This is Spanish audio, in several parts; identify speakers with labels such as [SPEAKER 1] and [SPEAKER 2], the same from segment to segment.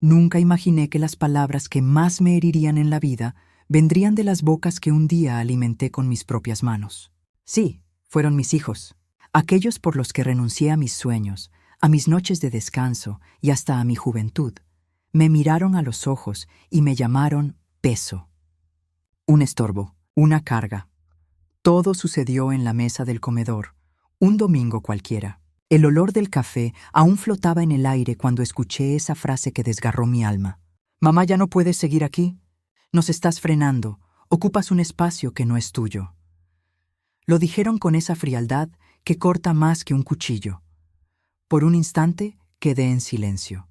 [SPEAKER 1] Nunca imaginé que las palabras que más me herirían en la vida vendrían de las bocas que un día alimenté con mis propias manos. Sí, fueron mis hijos, aquellos por los que renuncié a mis sueños, a mis noches de descanso y hasta a mi juventud. Me miraron a los ojos y me llamaron peso. Un estorbo, una carga. Todo sucedió en la mesa del comedor, un domingo cualquiera. El olor del café aún flotaba en el aire cuando escuché esa frase que desgarró mi alma. «Mamá, ya no puedes seguir aquí. Nos estás frenando. Ocupas un espacio que no es tuyo». Lo dijeron con esa frialdad que corta más que un cuchillo. Por un instante quedé en silencio,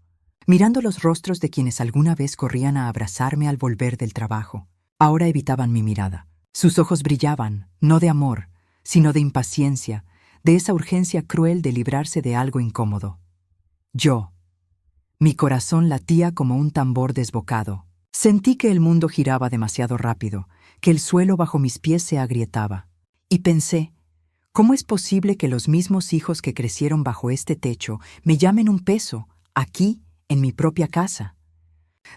[SPEAKER 1] mirando los rostros de quienes alguna vez corrían a abrazarme al volver del trabajo. Ahora evitaban mi mirada. Sus ojos brillaban, no de amor, sino de impaciencia, de esa urgencia cruel de librarse de algo incómodo. Mi corazón latía como un tambor desbocado. Sentí que el mundo giraba demasiado rápido, que el suelo bajo mis pies se agrietaba. Y pensé, ¿cómo es posible que los mismos hijos que crecieron bajo este techo me llamen un peso, aquí, en mi propia casa?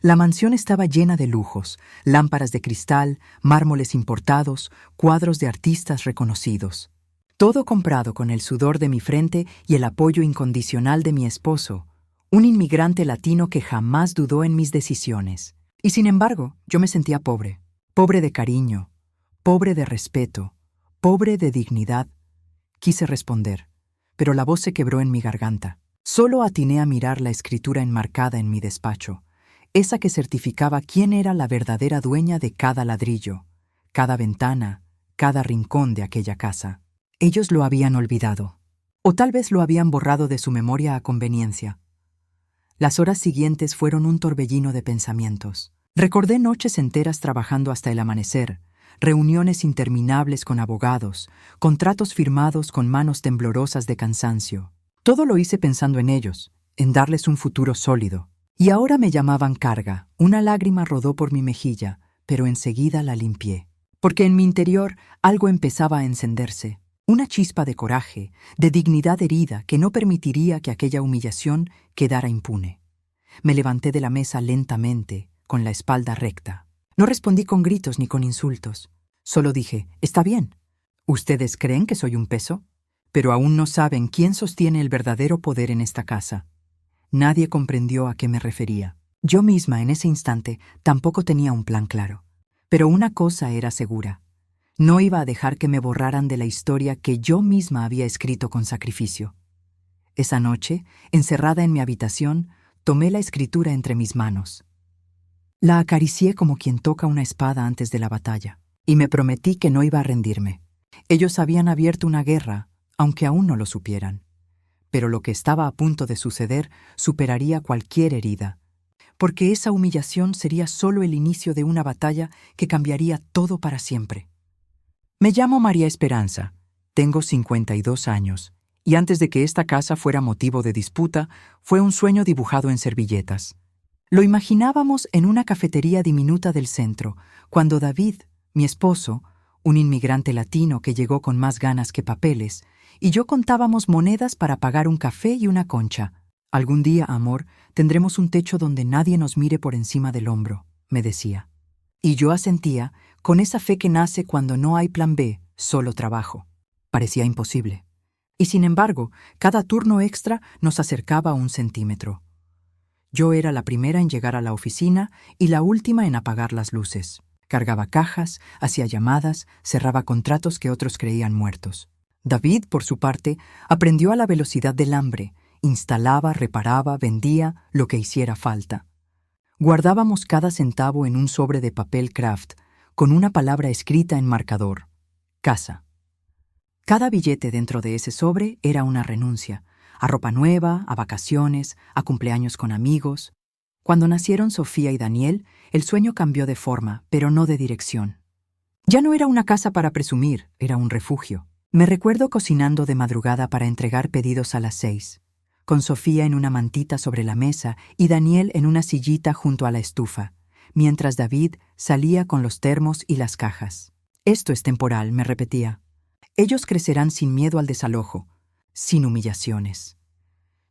[SPEAKER 1] La mansión estaba llena de lujos, lámparas de cristal, mármoles importados, cuadros de artistas reconocidos. Todo comprado con el sudor de mi frente y el apoyo incondicional de mi esposo, un inmigrante latino que jamás dudó en mis decisiones. Y sin embargo, yo me sentía pobre, pobre de cariño, pobre de respeto, pobre de dignidad. Quise responder, pero la voz se quebró en mi garganta. Solo atiné a mirar la escritura enmarcada en mi despacho, esa que certificaba quién era la verdadera dueña de cada ladrillo, cada ventana, cada rincón de aquella casa. Ellos lo habían olvidado, o tal vez lo habían borrado de su memoria a conveniencia. Las horas siguientes fueron un torbellino de pensamientos. Recordé noches enteras trabajando hasta el amanecer, reuniones interminables con abogados, contratos firmados con manos temblorosas de cansancio. Todo lo hice pensando en ellos, en darles un futuro sólido. Y ahora me llamaban carga. Una lágrima rodó por mi mejilla, pero enseguida la limpié. Porque en mi interior algo empezaba a encenderse. Una chispa de coraje, de dignidad herida que no permitiría que aquella humillación quedara impune. Me levanté de la mesa lentamente, con la espalda recta. No respondí con gritos ni con insultos. Solo dije, «Está bien. ¿Ustedes creen que soy un peso? Pero aún no saben quién sostiene el verdadero poder en esta casa». Nadie comprendió a qué me refería. Yo misma, en ese instante, tampoco tenía un plan claro. Pero una cosa era segura. No iba a dejar que me borraran de la historia que yo misma había escrito con sacrificio. Esa noche, encerrada en mi habitación, tomé la escritura entre mis manos. La acaricié como quien toca una espada antes de la batalla, y me prometí que no iba a rendirme. Ellos habían abierto una guerra, aunque aún no lo supieran. Pero lo que estaba a punto de suceder superaría cualquier herida, porque esa humillación sería solo el inicio de una batalla que cambiaría todo para siempre. Me llamo María Esperanza, tengo 52 años, y antes de que esta casa fuera motivo de disputa, fue un sueño dibujado en servilletas. Lo imaginábamos en una cafetería diminuta del centro, cuando David, mi esposo, un inmigrante latino que llegó con más ganas que papeles, y yo contábamos monedas para pagar un café y una concha. «Algún día, amor, tendremos un techo donde nadie nos mire por encima del hombro», me decía. Y yo asentía, con esa fe que nace cuando no hay plan B, solo trabajo. Parecía imposible. Y sin embargo, cada turno extra nos acercaba 1 centímetro. Yo era la primera en llegar a la oficina y la última en apagar las luces. Cargaba cajas, hacía llamadas, cerraba contratos que otros creían muertos. David, por su parte, aprendió a la velocidad del hambre. Instalaba, reparaba, vendía lo que hiciera falta. Guardábamos cada centavo en un sobre de papel craft, con una palabra escrita en marcador: casa. Cada billete dentro de ese sobre era una renuncia, a ropa nueva, a vacaciones, a cumpleaños con amigos. Cuando nacieron Sofía y Daniel, el sueño cambió de forma, pero no de dirección. Ya no era una casa para presumir, era un refugio. Me recuerdo cocinando de madrugada para entregar pedidos a las 6, con Sofía en una mantita sobre la mesa y Daniel en una sillita junto a la estufa, mientras David salía con los termos y las cajas. «Esto es temporal», me repetía. «Ellos crecerán sin miedo al desalojo, sin humillaciones».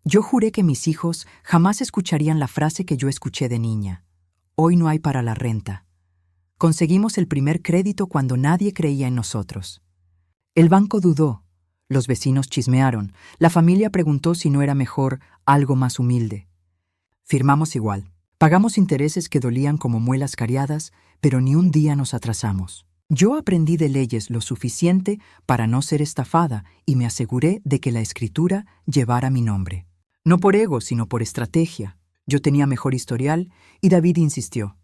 [SPEAKER 1] Yo juré que mis hijos jamás escucharían la frase que yo escuché de niña. Hoy no hay para la renta. Conseguimos el primer crédito cuando nadie creía en nosotros. El banco dudó, los vecinos chismearon, la familia preguntó si no era mejor algo más humilde. Firmamos igual. Pagamos intereses que dolían como muelas cariadas, pero ni un día nos atrasamos. Yo aprendí de leyes lo suficiente para no ser estafada y me aseguré de que la escritura llevara mi nombre. No por ego, sino por estrategia. Yo tenía mejor historial y David insistió.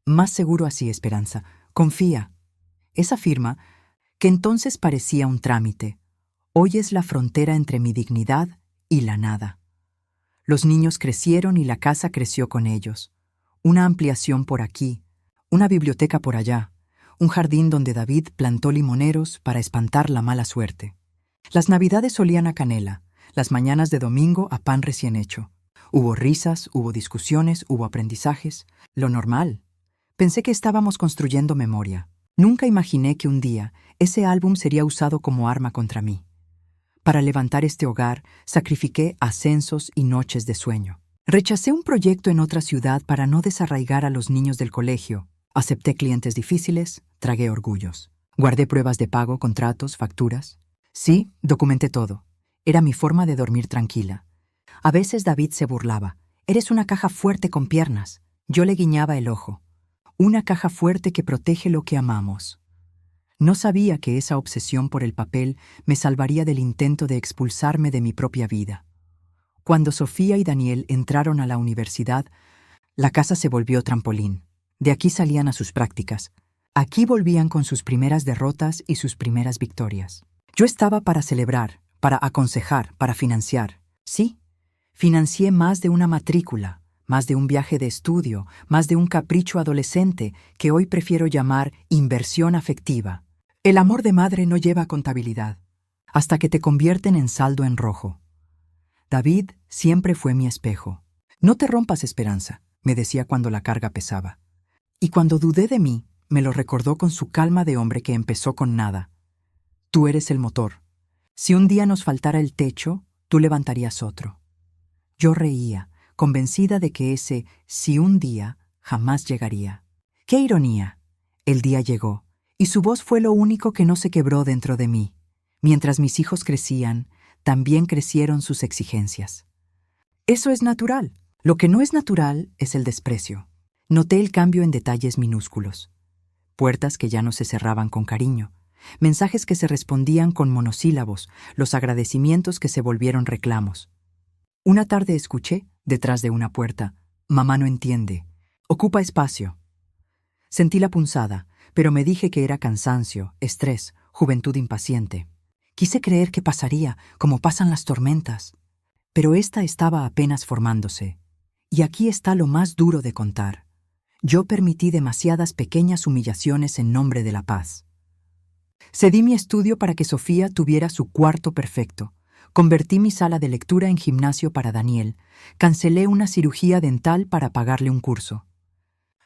[SPEAKER 1] Más seguro así, Esperanza. Confía. Esa firma, que entonces parecía un trámite, hoy es la frontera entre mi dignidad y la nada. Los niños crecieron y la casa creció con ellos. Una ampliación por aquí, una biblioteca por allá, un jardín donde David plantó limoneros para espantar la mala suerte. Las navidades olían a canela, las mañanas de domingo a pan recién hecho. Hubo risas, hubo discusiones, hubo aprendizajes. Lo normal. Pensé que estábamos construyendo memoria. Nunca imaginé que un día ese álbum sería usado como arma contra mí. Para levantar este hogar, sacrifiqué ascensos y noches de sueño. Rechacé un proyecto en otra ciudad para no desarraigar a los niños del colegio. Acepté clientes difíciles, tragué orgullos. Guardé pruebas de pago, contratos, facturas. Sí, documenté todo. Era mi forma de dormir tranquila. A veces David se burlaba. «Eres una caja fuerte con piernas». Yo le guiñaba el ojo. Una caja fuerte que protege lo que amamos. No sabía que esa obsesión por el papel me salvaría del intento de expulsarme de mi propia vida. Cuando Sofía y Daniel entraron a la universidad, la casa se volvió trampolín. De aquí salían a sus prácticas. Aquí volvían con sus primeras derrotas y sus primeras victorias. Yo estaba para celebrar, para aconsejar, para financiar. Sí, financié más de una matrícula, más de un viaje de estudio, más de un capricho adolescente que hoy prefiero llamar inversión afectiva. El amor de madre no lleva contabilidad, hasta que te convierten en saldo en rojo. David siempre fue mi espejo. «No te rompas, Esperanza», me decía cuando la carga pesaba. Y cuando dudé de mí, me lo recordó con su calma de hombre que empezó con nada. «Tú eres el motor. Si un día nos faltara el techo, tú levantarías otro». Yo reía, convencida de que ese «si un día» jamás llegaría. ¡Qué ironía! El día llegó, y su voz fue lo único que no se quebró dentro de mí. Mientras mis hijos crecían, también crecieron sus exigencias. Eso es natural. Lo que no es natural es el desprecio. Noté el cambio en detalles minúsculos. Puertas que ya no se cerraban con cariño, mensajes que se respondían con monosílabos, los agradecimientos que se volvieron reclamos. Una tarde escuché, detrás de una puerta, «Mamá no entiende. Ocupa espacio». Sentí la punzada, pero me dije que era cansancio, estrés, juventud impaciente. Quise creer que pasaría, como pasan las tormentas. Pero esta estaba apenas formándose. Y aquí está lo más duro de contar. Yo permití demasiadas pequeñas humillaciones en nombre de la paz. Cedí mi estudio para que Sofía tuviera su cuarto perfecto. Convertí mi sala de lectura en gimnasio para Daniel. Cancelé una cirugía dental para pagarle un curso.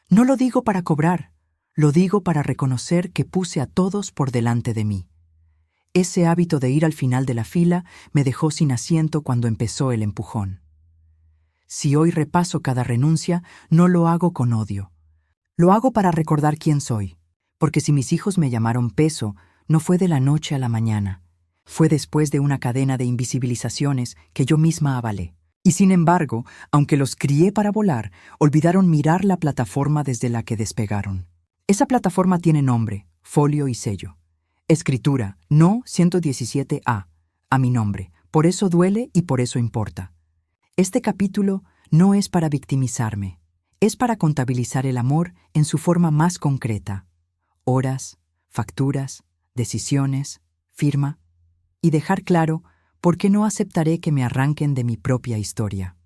[SPEAKER 1] No lo digo para cobrar, lo digo para reconocer que puse a todos por delante de mí. Ese hábito de ir al final de la fila me dejó sin asiento cuando empezó el empujón. Si hoy repaso cada renuncia, no lo hago con odio. Lo hago para recordar quién soy, porque si mis hijos me llamaron peso, no fue de la noche a la mañana. Fue después de una cadena de invisibilizaciones que yo misma avalé. Y sin embargo, aunque los crié para volar, olvidaron mirar la plataforma desde la que despegaron. Esa plataforma tiene nombre, folio y sello. Escritura, no 117A, a mi nombre. Por eso duele y por eso importa. Este capítulo no es para victimizarme, es para contabilizar el amor en su forma más concreta. Horas, facturas, decisiones, firma, y dejar claro por qué no aceptaré que me arranquen de mi propia historia.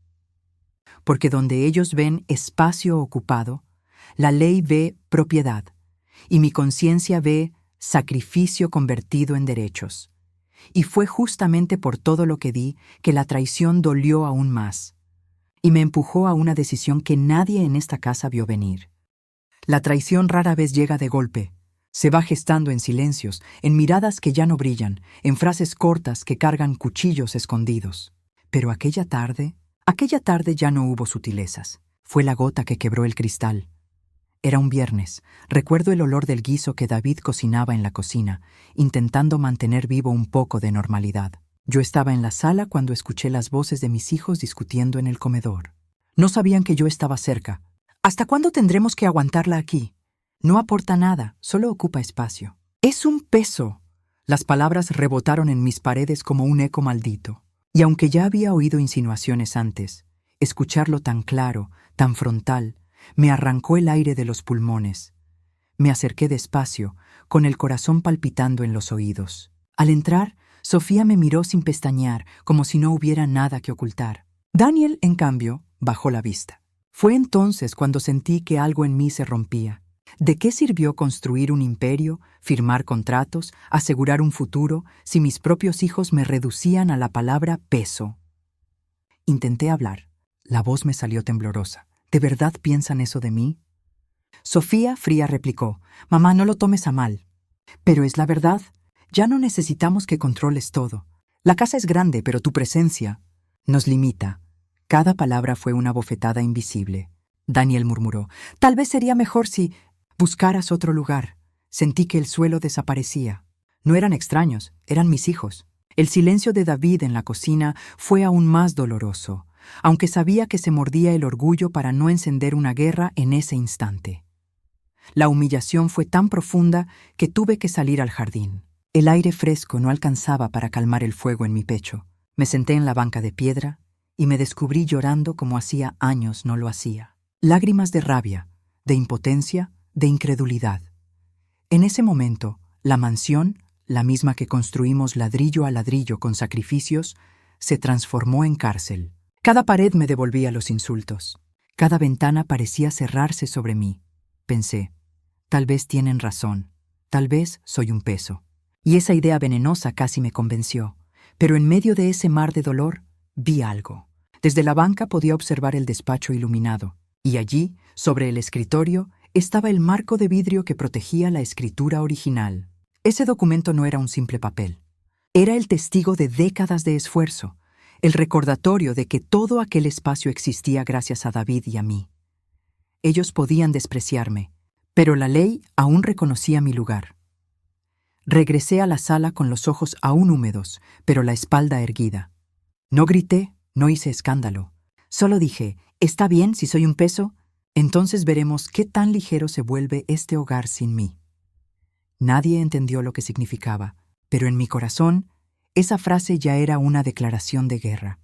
[SPEAKER 1] Porque donde ellos ven espacio ocupado, la ley ve propiedad, y mi conciencia ve sacrificio convertido en derechos. Y fue justamente por todo lo que di que la traición dolió aún más, y me empujó a una decisión que nadie en esta casa vio venir. La traición rara vez llega de golpe. Se va gestando en silencios, en miradas que ya no brillan, en frases cortas que cargan cuchillos escondidos. Pero aquella tarde ya no hubo sutilezas. Fue la gota que quebró el cristal. Era un viernes. Recuerdo el olor del guiso que David cocinaba en la cocina, intentando mantener vivo un poco de normalidad. Yo estaba en la sala cuando escuché las voces de mis hijos discutiendo en el comedor. No sabían que yo estaba cerca. ¿Hasta cuándo tendremos que aguantarla aquí? No aporta nada, solo ocupa espacio. ¡Es un peso! Las palabras rebotaron en mis paredes como un eco maldito. Y aunque ya había oído insinuaciones antes, escucharlo tan claro, tan frontal, me arrancó el aire de los pulmones. Me acerqué despacio, con el corazón palpitando en los oídos. Al entrar, Sofía me miró sin pestañear, como si no hubiera nada que ocultar. Daniel, en cambio, bajó la vista. Fue entonces cuando sentí que algo en mí se rompía. ¿De qué sirvió construir un imperio, firmar contratos, asegurar un futuro, si mis propios hijos me reducían a la palabra peso? Intenté hablar. La voz me salió temblorosa. ¿De verdad piensan eso de mí? Sofía, fría, replicó: «Mamá, no lo tomes a mal. Pero es la verdad. Ya no necesitamos que controles todo. La casa es grande, pero tu presencia nos limita». Cada palabra fue una bofetada invisible. Daniel murmuró: «Tal vez sería mejor si buscaras otro lugar». Sentí que el suelo desaparecía. No eran extraños, eran mis hijos. El silencio de David en la cocina fue aún más doloroso, aunque sabía que se mordía el orgullo para no encender una guerra en ese instante. La humillación fue tan profunda que tuve que salir al jardín. El aire fresco no alcanzaba para calmar el fuego en mi pecho. Me senté en la banca de piedra y me descubrí llorando como hacía años no lo hacía. Lágrimas de rabia, de impotencia, de incredulidad. En ese momento, la mansión, la misma que construimos ladrillo a ladrillo con sacrificios, se transformó en cárcel. Cada pared me devolvía los insultos. Cada ventana parecía cerrarse sobre mí. Pensé: tal vez tienen razón, tal vez soy un peso. Y esa idea venenosa casi me convenció. Pero en medio de ese mar de dolor, vi algo. Desde la banca podía observar el despacho iluminado, y allí, sobre el escritorio, estaba el marco de vidrio que protegía la escritura original. Ese documento no era un simple papel. Era el testigo de décadas de esfuerzo, el recordatorio de que todo aquel espacio existía gracias a David y a mí. Ellos podían despreciarme, pero la ley aún reconocía mi lugar. Regresé a la sala con los ojos aún húmedos, pero la espalda erguida. No grité, no hice escándalo. Solo dije: «¿Está bien si soy un peso? Entonces veremos qué tan ligero se vuelve este hogar sin mí». Nadie entendió lo que significaba, pero en mi corazón, esa frase ya era una declaración de guerra.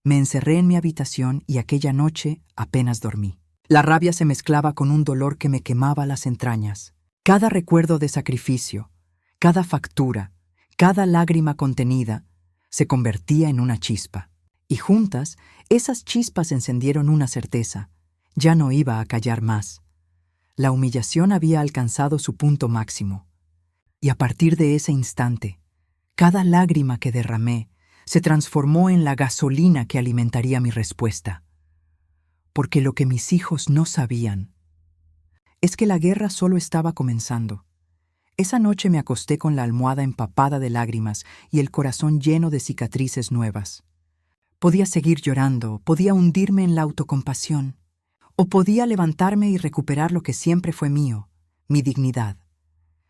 [SPEAKER 1] Me encerré en mi habitación y aquella noche apenas dormí. La rabia se mezclaba con un dolor que me quemaba las entrañas. Cada recuerdo de sacrificio, cada factura, cada lágrima contenida, se convertía en una chispa. Y juntas, esas chispas encendieron una certeza: ya no iba a callar más. La humillación había alcanzado su punto máximo. Y a partir de ese instante, cada lágrima que derramé se transformó en la gasolina que alimentaría mi respuesta. Porque lo que mis hijos no sabían es que la guerra solo estaba comenzando. Esa noche me acosté con la almohada empapada de lágrimas y el corazón lleno de cicatrices nuevas. Podía seguir llorando, podía hundirme en la autocompasión, o podía levantarme y recuperar lo que siempre fue mío, mi dignidad.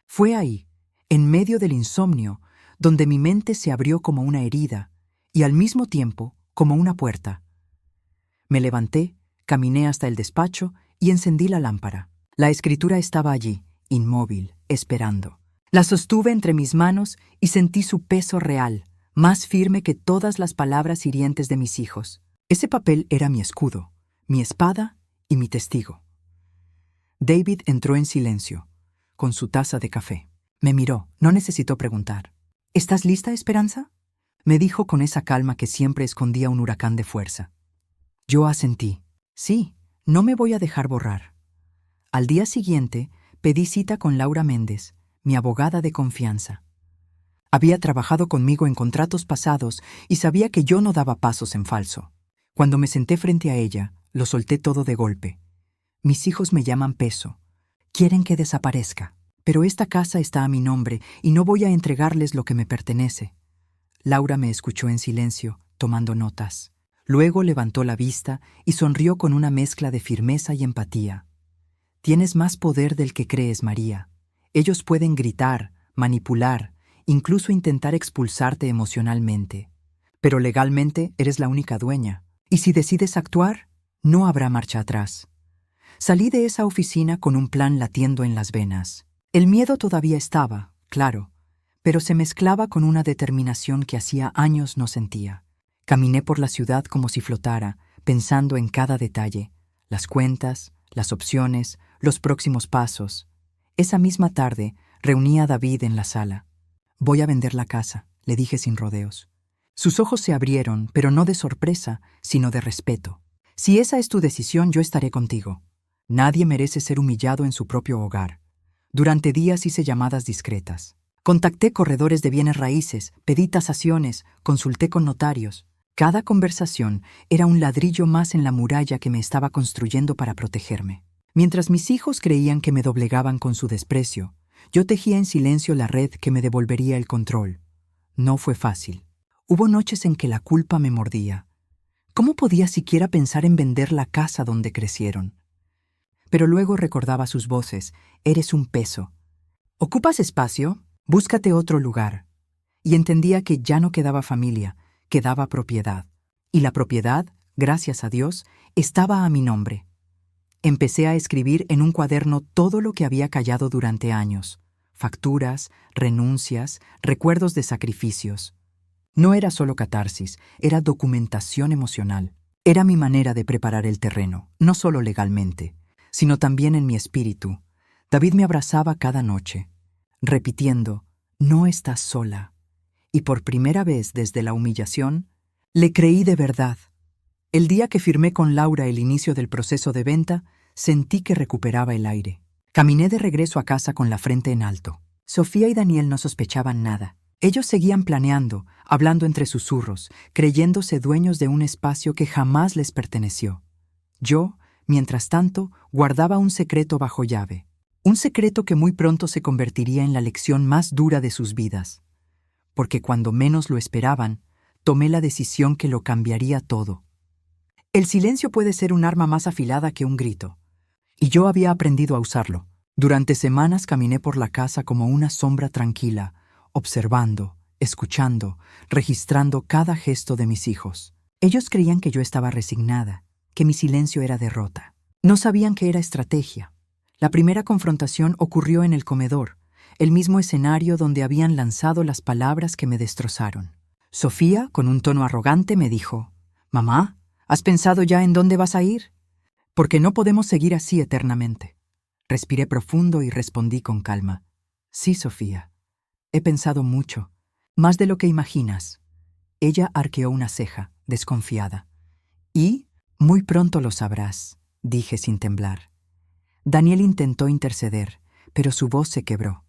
[SPEAKER 1] Fue ahí, en medio del insomnio, donde mi mente se abrió como una herida y al mismo tiempo como una puerta. Me levanté, caminé hasta el despacho y encendí la lámpara. La escritura estaba allí, inmóvil, esperando. La sostuve entre mis manos y sentí su peso real, más firme que todas las palabras hirientes de mis hijos. Ese papel era mi escudo, mi espada y mi testigo. David entró en silencio, con su taza de café. Me miró, no necesitó preguntar. «¿Estás lista, Esperanza?», me dijo con esa calma que siempre escondía un huracán de fuerza. Yo asentí. Sí, no me voy a dejar borrar. Al día siguiente, pedí cita con Laura Méndez, mi abogada de confianza. Había trabajado conmigo en contratos pasados y sabía que yo no daba pasos en falso. Cuando me senté frente a ella, lo solté todo de golpe. Mis hijos me llaman peso. Quieren que desaparezca. Pero esta casa está a mi nombre y no voy a entregarles lo que me pertenece. Laura me escuchó en silencio, tomando notas. Luego levantó la vista y sonrió con una mezcla de firmeza y empatía. Tienes más poder del que crees, María. Ellos pueden gritar, manipular, incluso intentar expulsarte emocionalmente. Pero legalmente eres la única dueña. Y si decides actuar, no habrá marcha atrás. Salí de esa oficina con un plan latiendo en las venas. El miedo todavía estaba, claro, pero se mezclaba con una determinación que hacía años no sentía. Caminé por la ciudad como si flotara, pensando en cada detalle, las cuentas, las opciones, los próximos pasos. Esa misma tarde reuní a David en la sala. «Voy a vender la casa», le dije sin rodeos. Sus ojos se abrieron, pero no de sorpresa, sino de respeto. «Si esa es tu decisión, yo estaré contigo. Nadie merece ser humillado en su propio hogar». Durante días hice llamadas discretas. Contacté corredores de bienes raíces, pedí tasaciones, consulté con notarios. Cada conversación era un ladrillo más en la muralla que me estaba construyendo para protegerme. Mientras mis hijos creían que me doblegaban con su desprecio, yo tejía en silencio la red que me devolvería el control. No fue fácil. Hubo noches en que la culpa me mordía. ¿Cómo podía siquiera pensar en vender la casa donde crecieron? Pero luego recordaba sus voces. «Eres un peso. ¿Ocupas espacio? Búscate otro lugar». Y entendía que ya no quedaba familia, quedaba propiedad. Y la propiedad, gracias a Dios, estaba a mi nombre. Empecé a escribir en un cuaderno todo lo que había callado durante años. Facturas, renuncias, recuerdos de sacrificios. No era solo catarsis, era documentación emocional. Era mi manera de preparar el terreno, no solo legalmente, sino también en mi espíritu. David me abrazaba cada noche, repitiendo, «No estás sola». Y por primera vez desde la humillación, le creí de verdad. El día que firmé con Laura el inicio del proceso de venta, sentí que recuperaba el aire. Caminé de regreso a casa con la frente en alto. Sofía y Daniel no sospechaban nada. Ellos seguían planeando, hablando entre susurros, creyéndose dueños de un espacio que jamás les perteneció. Yo, mientras tanto, guardaba un secreto bajo llave. Un secreto que muy pronto se convertiría en la lección más dura de sus vidas. Porque cuando menos lo esperaban, tomé la decisión que lo cambiaría todo. El silencio puede ser un arma más afilada que un grito. Y yo había aprendido a usarlo. Durante semanas caminé por la casa como una sombra tranquila, observando, escuchando, registrando cada gesto de mis hijos. Ellos creían que yo estaba resignada, que mi silencio era derrota. No sabían que era estrategia. La primera confrontación ocurrió en el comedor, el mismo escenario donde habían lanzado las palabras que me destrozaron. Sofía, con un tono arrogante, me dijo, «Mamá, ¿has pensado ya en dónde vas a ir? Porque no podemos seguir así eternamente». Respiré profundo y respondí con calma, «Sí, Sofía, he pensado mucho, más de lo que imaginas». Ella arqueó una ceja, desconfiada. «Y muy pronto lo sabrás», dije sin temblar. Daniel intentó interceder, pero su voz se quebró.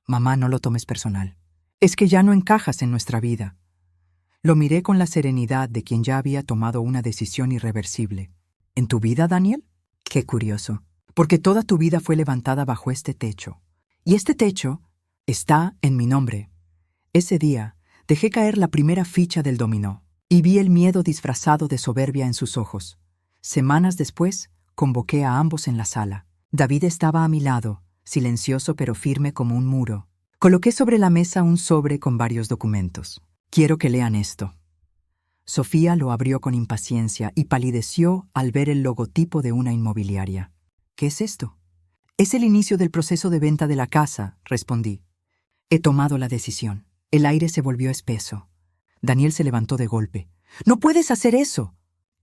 [SPEAKER 1] «Mamá, no lo tomes personal. Es que ya no encajas en nuestra vida». Lo miré con la serenidad de quien ya había tomado una decisión irreversible. «¿En tu vida, Daniel?» «Qué curioso, porque toda tu vida fue levantada bajo este techo. Y este techo está en mi nombre». Ese día dejé caer la primera ficha del dominó y vi el miedo disfrazado de soberbia en sus ojos. Semanas después, convoqué a ambos en la sala. David estaba a mi lado, silencioso pero firme como un muro. Coloqué sobre la mesa un sobre con varios documentos. «Quiero que lean esto». Sofía lo abrió con impaciencia y palideció al ver el logotipo de una inmobiliaria. «¿Qué es esto?» «Es el inicio del proceso de venta de la casa», respondí. «He tomado la decisión». El aire se volvió espeso. Daniel se levantó de golpe. «¡No puedes hacer eso!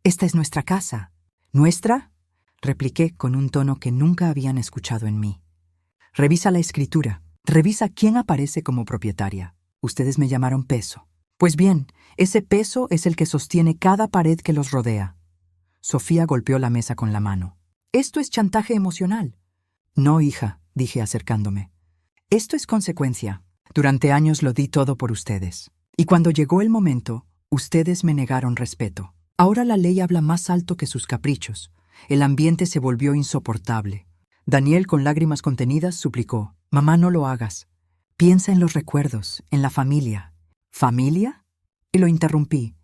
[SPEAKER 1] Esta es nuestra casa». «¿Nuestra?», repliqué con un tono que nunca habían escuchado en mí. «Revisa la escritura. Revisa quién aparece como propietaria. Ustedes me llamaron peso. Pues bien, ese peso es el que sostiene cada pared que los rodea». Sofía golpeó la mesa con la mano. «Esto es chantaje emocional». «No, hija», dije acercándome. «Esto es consecuencia. Durante años lo di todo por ustedes. Y cuando llegó el momento, ustedes me negaron respeto. Ahora la ley habla más alto que sus caprichos. El ambiente se volvió insoportable». Daniel, con lágrimas contenidas, suplicó, «Mamá, no lo hagas. Piensa en los recuerdos, en la familia». «¿Familia?», y lo interrumpí.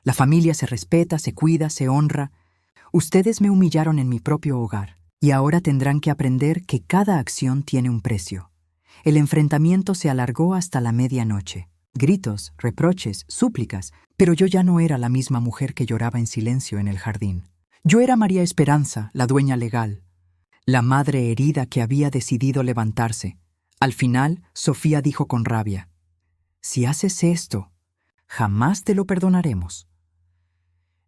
[SPEAKER 1] La familia se respeta, se cuida, se honra. Ustedes me humillaron en mi propio hogar, y ahora tendrán que aprender que cada acción tiene un precio. El enfrentamiento se alargó hasta la medianoche. Gritos, reproches, súplicas, pero yo ya no era la misma mujer que lloraba en silencio en el jardín. Yo era María Esperanza, la dueña legal, la madre herida que había decidido levantarse. Al final, Sofía dijo con rabia: «Si haces esto, jamás te lo perdonaremos».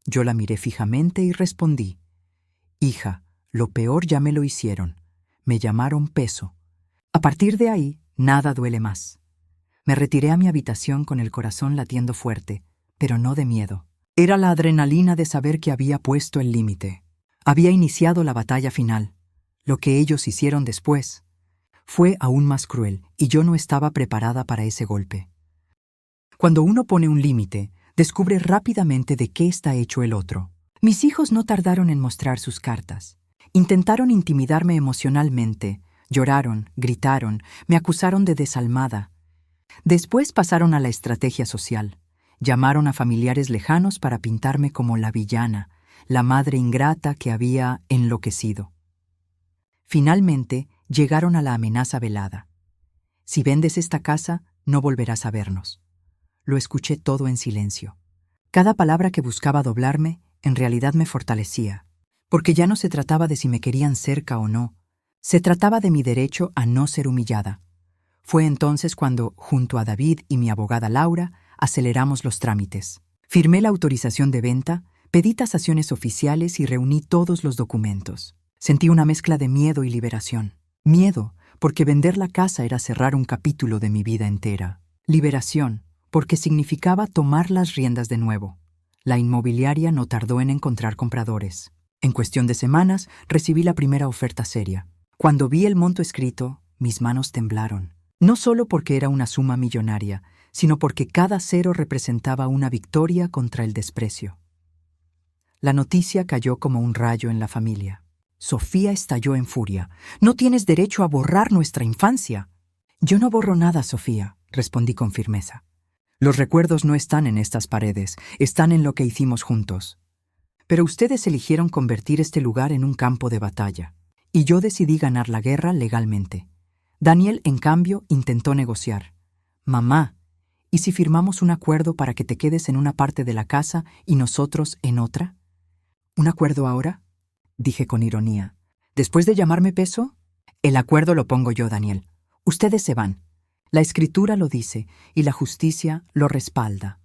[SPEAKER 1] Yo la miré fijamente y respondí: «Hija, lo peor ya me lo hicieron. Me llamaron peso. A partir de ahí, nada duele más». Me retiré a mi habitación con el corazón latiendo fuerte, pero no de miedo. Era la adrenalina de saber que había puesto el límite. Había iniciado la batalla final. Lo que ellos hicieron después fue aún más cruel, y yo no estaba preparada para ese golpe. Cuando uno pone un límite, descubre rápidamente de qué está hecho el otro. Mis hijos no tardaron en mostrar sus cartas. Intentaron intimidarme emocionalmente. Lloraron, gritaron, me acusaron de desalmada. Después pasaron a la estrategia social. Llamaron a familiares lejanos para pintarme como la villana, la madre ingrata que había enloquecido. Finalmente, llegaron a la amenaza velada: «Si vendes esta casa, no volverás a vernos». Lo escuché todo en silencio. Cada palabra que buscaba doblarme, en realidad me fortalecía, porque ya no se trataba de si me querían cerca o no, se trataba de mi derecho a no ser humillada. Fue entonces cuando, junto a David y mi abogada Laura, aceleramos los trámites. Firmé la autorización de venta, pedí tasaciones oficiales y reuní todos los documentos. Sentí una mezcla de miedo y liberación. Miedo, porque vender la casa era cerrar un capítulo de mi vida entera. Liberación, porque significaba tomar las riendas de nuevo. La inmobiliaria no tardó en encontrar compradores. En cuestión de semanas, recibí la primera oferta seria. Cuando vi el monto escrito, mis manos temblaron. No solo porque era una suma millonaria, sino porque cada cero representaba una victoria contra el desprecio. La noticia cayó como un rayo en la familia. Sofía estalló en furia. «No tienes derecho a borrar nuestra infancia». «Yo no borro nada, Sofía», respondí con firmeza. «Los recuerdos no están en estas paredes, están en lo que hicimos juntos. Pero ustedes eligieron convertir este lugar en un campo de batalla, y yo decidí ganar la guerra legalmente. Daniel, en cambio, intentó negociar. Mamá, ¿y si firmamos un acuerdo para que te quedes en una parte de la casa y nosotros en otra?» «¿Un acuerdo ahora?», dije con ironía. «¿Después de llamarme peso?» «El acuerdo lo pongo yo, Daniel. Ustedes se van. La escritura lo dice y la justicia lo respalda».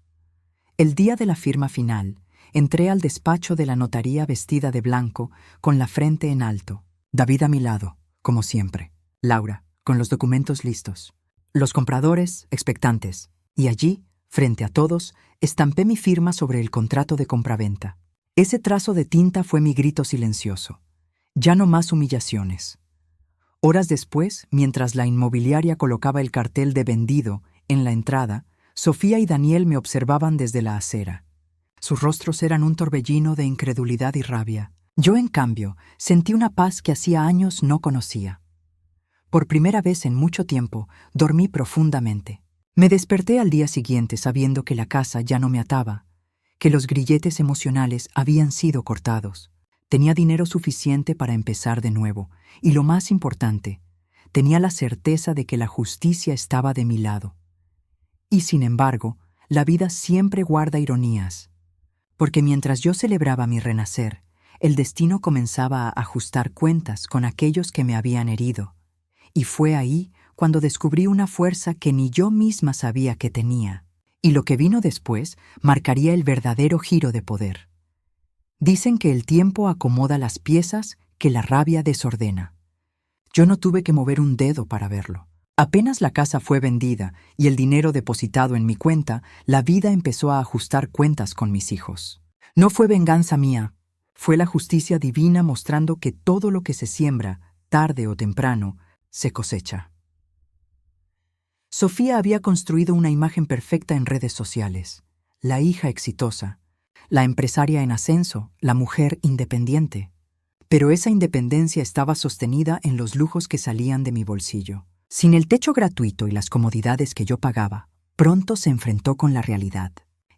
[SPEAKER 1] El día de la firma final, entré al despacho de la notaría vestida de blanco, con la frente en alto. David a mi lado, como siempre. Laura, con los documentos listos. Los compradores, expectantes. Y allí, frente a todos, estampé mi firma sobre el contrato de compraventa. Ese trazo de tinta fue mi grito silencioso. Ya no más humillaciones. Horas después, mientras la inmobiliaria colocaba el cartel de vendido en la entrada, Sofía y Daniel me observaban desde la acera. Sus rostros eran un torbellino de incredulidad y rabia. Yo, en cambio, sentí una paz que hacía años no conocía. Por primera vez en mucho tiempo, dormí profundamente. Me desperté al día siguiente sabiendo que la casa ya no me ataba, que los grilletes emocionales habían sido cortados. Tenía dinero suficiente para empezar de nuevo, y lo más importante, tenía la certeza de que la justicia estaba de mi lado. Y sin embargo, la vida siempre guarda ironías, porque mientras yo celebraba mi renacer, el destino comenzaba a ajustar cuentas con aquellos que me habían herido. Y fue ahí cuando descubrí una fuerza que ni yo misma sabía que tenía. Y lo que vino después marcaría el verdadero giro de poder. Dicen que el tiempo acomoda las piezas que la rabia desordena. Yo no tuve que mover un dedo para verlo. Apenas la casa fue vendida y el dinero depositado en mi cuenta, la vida empezó a ajustar cuentas con mis hijos. No fue venganza mía, fue la justicia divina mostrando que todo lo que se siembra, tarde o temprano, se cosecha. Sofía había construido una imagen perfecta en redes sociales. La hija exitosa, la empresaria en ascenso, la mujer independiente. Pero esa independencia estaba sostenida en los lujos que salían de mi bolsillo. Sin el techo gratuito y las comodidades que yo pagaba, pronto se enfrentó con la realidad.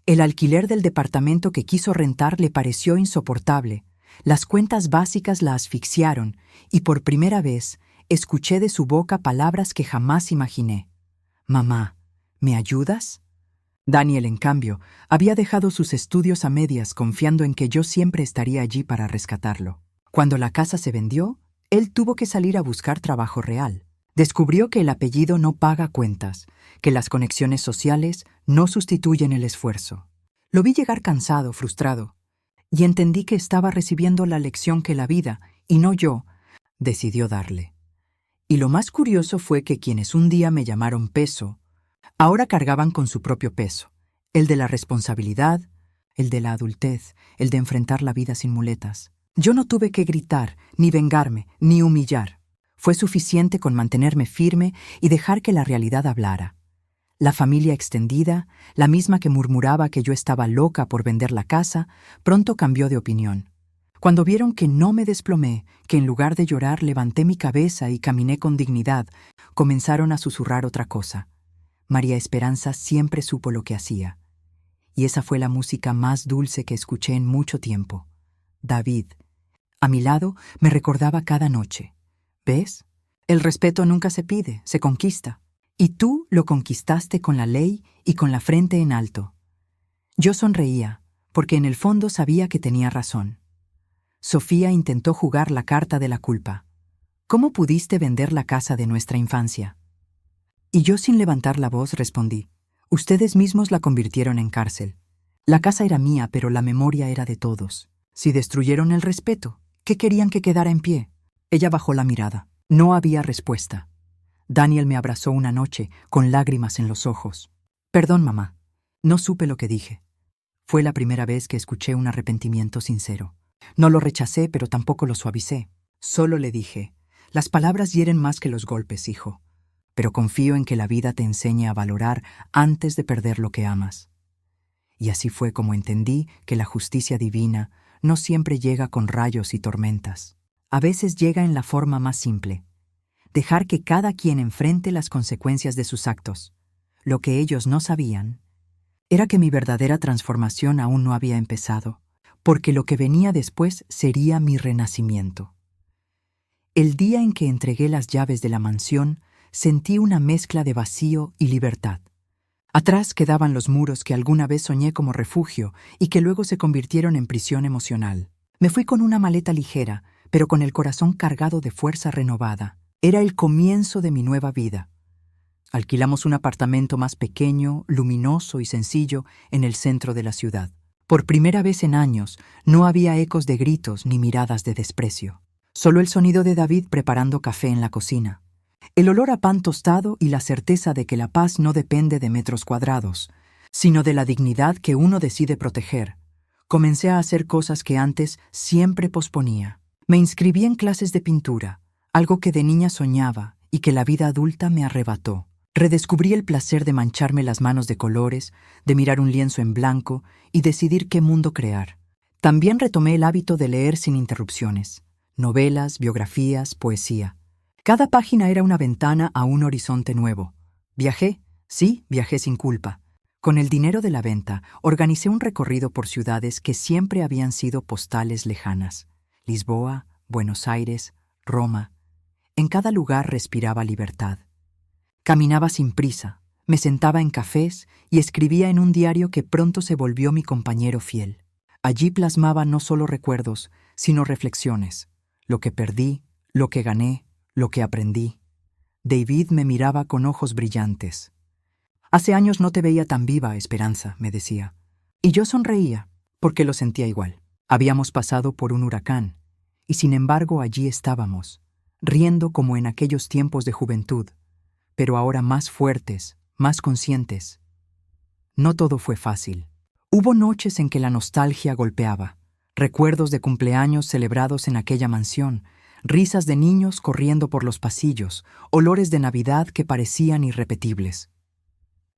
[SPEAKER 1] El alquiler del departamento que quiso rentar le pareció insoportable. Las cuentas básicas la asfixiaron y por primera vez escuché de su boca palabras que jamás imaginé. «Mamá, ¿me ayudas?». Daniel, en cambio, había dejado sus estudios a medias confiando en que yo siempre estaría allí para rescatarlo. Cuando la casa se vendió, él tuvo que salir a buscar trabajo real. Descubrió que el apellido no paga cuentas, que las conexiones sociales no sustituyen el esfuerzo. Lo vi llegar cansado, frustrado, y entendí que estaba recibiendo la lección que la vida, y no yo, decidió darle. Y lo más curioso fue que quienes un día me llamaron peso, ahora cargaban con su propio peso, el de la responsabilidad, el de la adultez, el de enfrentar la vida sin muletas. Yo no tuve que gritar, ni vengarme, ni humillar. Fue suficiente con mantenerme firme y dejar que la realidad hablara. La familia extendida, la misma que murmuraba que yo estaba loca por vender la casa, pronto cambió de opinión. Cuando vieron que no me desplomé, que en lugar de llorar levanté mi cabeza y caminé con dignidad, comenzaron a susurrar otra cosa. María Esperanza siempre supo lo que hacía. Y esa fue la música más dulce que escuché en mucho tiempo. David, a mi lado, me recordaba cada noche. ¿Ves? El respeto nunca se pide, se conquista. Y tú lo conquistaste con la ley y con la frente en alto. Yo sonreía, porque en el fondo sabía que tenía razón. Sofía intentó jugar la carta de la culpa. ¿Cómo pudiste vender la casa de nuestra infancia? Y yo sin levantar la voz respondí, ustedes mismos la convirtieron en cárcel. La casa era mía, pero la memoria era de todos. Si destruyeron el respeto, ¿qué querían que quedara en pie? Ella bajó la mirada. No había respuesta. Daniel me abrazó una noche, con lágrimas en los ojos. Perdón, mamá. No supe lo que dije. Fue la primera vez que escuché un arrepentimiento sincero. No lo rechacé, pero tampoco lo suavicé. Solo le dije, las palabras hieren más que los golpes, hijo. Pero confío en que la vida te enseñe a valorar antes de perder lo que amas. Y así fue como entendí que la justicia divina no siempre llega con rayos y tormentas. A veces llega en la forma más simple. Dejar que cada quien enfrente las consecuencias de sus actos. Lo que ellos no sabían era que mi verdadera transformación aún no había empezado, porque lo que venía después sería mi renacimiento. El día en que entregué las llaves de la mansión, sentí una mezcla de vacío y libertad. Atrás quedaban los muros que alguna vez soñé como refugio y que luego se convirtieron en prisión emocional. Me fui con una maleta ligera, pero con el corazón cargado de fuerza renovada. Era el comienzo de mi nueva vida. Alquilamos un apartamento más pequeño, luminoso y sencillo en el centro de la ciudad. Por primera vez en años, no había ecos de gritos ni miradas de desprecio. Solo el sonido de David preparando café en la cocina. El olor a pan tostado y la certeza de que la paz no depende de metros cuadrados, sino de la dignidad que uno decide proteger. Comencé a hacer cosas que antes siempre posponía. Me inscribí en clases de pintura, algo que de niña soñaba y que la vida adulta me arrebató. Redescubrí el placer de mancharme las manos de colores, de mirar un lienzo en blanco y decidir qué mundo crear. También retomé el hábito de leer sin interrupciones. Novelas, biografías, poesía. Cada página era una ventana a un horizonte nuevo. Viajé, sí, viajé sin culpa. Con el dinero de la venta, organicé un recorrido por ciudades que siempre habían sido postales lejanas. Lisboa, Buenos Aires, Roma. En cada lugar respiraba libertad. Caminaba sin prisa, me sentaba en cafés y escribía en un diario que pronto se volvió mi compañero fiel. Allí plasmaba no solo recuerdos, sino reflexiones. Lo que perdí, lo que gané, lo que aprendí. David me miraba con ojos brillantes. Hace años no te veía tan viva, Esperanza, me decía. Y yo sonreía, porque lo sentía igual. Habíamos pasado por un huracán, y sin embargo allí estábamos, riendo como en aquellos tiempos de juventud, pero ahora más fuertes, más conscientes. No todo fue fácil. Hubo noches en que la nostalgia golpeaba, recuerdos de cumpleaños celebrados en aquella mansión, risas de niños corriendo por los pasillos, olores de Navidad que parecían irrepetibles.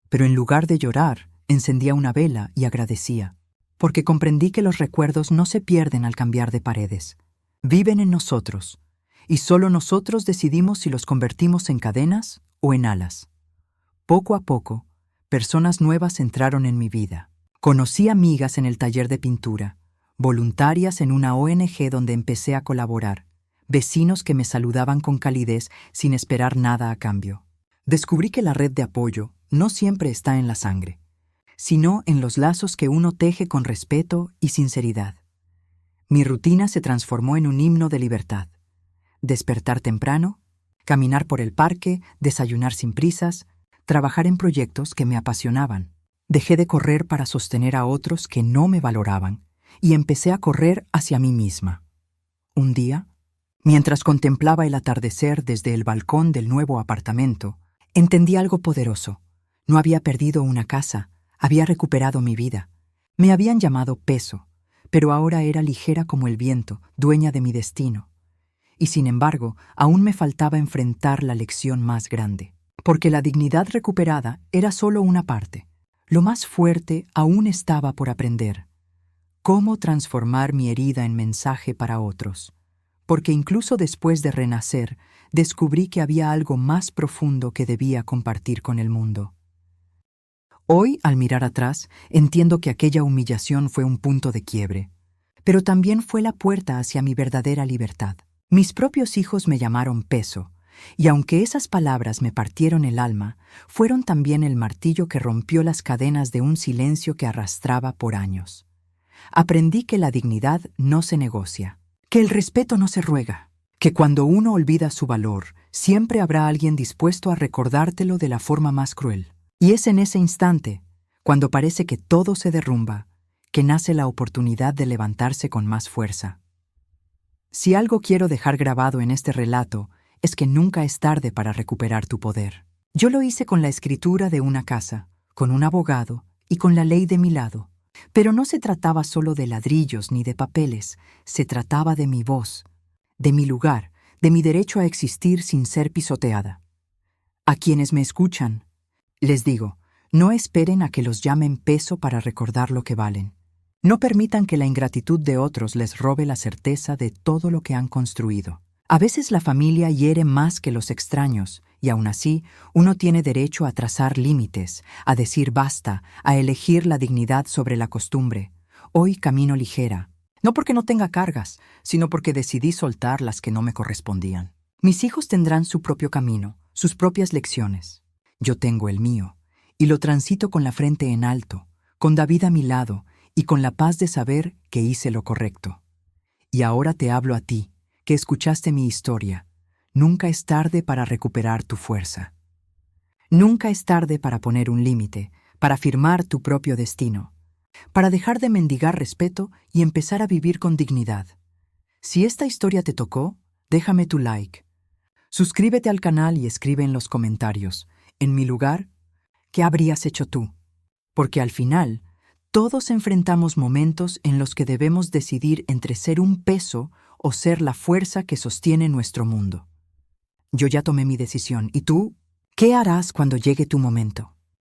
[SPEAKER 1] Pero en lugar de llorar, encendía una vela y agradecía, porque comprendí que los recuerdos no se pierden al cambiar de paredes. Viven en nosotros, y solo nosotros decidimos si los convertimos en cadenas o en alas. Poco a poco, personas nuevas entraron en mi vida. Conocí amigas en el taller de pintura, voluntarias en una ONG donde empecé a colaborar, vecinos que me saludaban con calidez sin esperar nada a cambio. Descubrí que la red de apoyo no siempre está en la sangre, sino en los lazos que uno teje con respeto y sinceridad. Mi rutina se transformó en un himno de libertad. Despertar temprano, caminar por el parque, desayunar sin prisas, trabajar en proyectos que me apasionaban. Dejé de correr para sostener a otros que no me valoraban y empecé a correr hacia mí misma. Un día, mientras contemplaba el atardecer desde el balcón del nuevo apartamento, entendí algo poderoso. No había perdido una casa, había recuperado mi vida. Me habían llamado peso, pero ahora era ligera como el viento, dueña de mi destino. Y sin embargo, aún me faltaba enfrentar la lección más grande, porque la dignidad recuperada era solo una parte. Lo más fuerte aún estaba por aprender. ¿Cómo transformar mi herida en mensaje para otros? Porque incluso después de renacer, descubrí que había algo más profundo que debía compartir con el mundo. Hoy, al mirar atrás, entiendo que aquella humillación fue un punto de quiebre, pero también fue la puerta hacia mi verdadera libertad. Mis propios hijos me llamaron peso, y aunque esas palabras me partieron el alma, fueron también el martillo que rompió las cadenas de un silencio que arrastraba por años. Aprendí que la dignidad no se negocia, que el respeto no se ruega, que cuando uno olvida su valor, siempre habrá alguien dispuesto a recordártelo de la forma más cruel. Y es en ese instante, cuando parece que todo se derrumba, que nace la oportunidad de levantarse con más fuerza. Si algo quiero dejar grabado en este relato, es que nunca es tarde para recuperar tu poder. Yo lo hice con la escritura de una casa, con un abogado y con la ley de mi lado. Pero no se trataba solo de ladrillos ni de papeles, se trataba de mi voz, de mi lugar, de mi derecho a existir sin ser pisoteada. A quienes me escuchan, les digo, no esperen a que los llamen peso para recordar lo que valen. No permitan que la ingratitud de otros les robe la certeza de todo lo que han construido. A veces la familia hiere más que los extraños, y aún así, uno tiene derecho a trazar límites, a decir basta, a elegir la dignidad sobre la costumbre. Hoy camino ligera, no porque no tenga cargas, sino porque decidí soltar las que no me correspondían. Mis hijos tendrán su propio camino, sus propias lecciones. Yo tengo el mío, y lo transito con la frente en alto, con David a mi lado, y con la paz de saber que hice lo correcto. Y ahora te hablo a ti, que escuchaste mi historia. Nunca es tarde para recuperar tu fuerza. Nunca es tarde para poner un límite, para firmar tu propio destino, para dejar de mendigar respeto y empezar a vivir con dignidad. Si esta historia te tocó, déjame tu like. Suscríbete al canal y escribe en los comentarios, en mi lugar, ¿qué habrías hecho tú? Porque al final, todos enfrentamos momentos en los que debemos decidir entre ser un peso o ser la fuerza que sostiene nuestro mundo. Yo ya tomé mi decisión, ¿y tú? ¿Qué harás cuando llegue tu momento?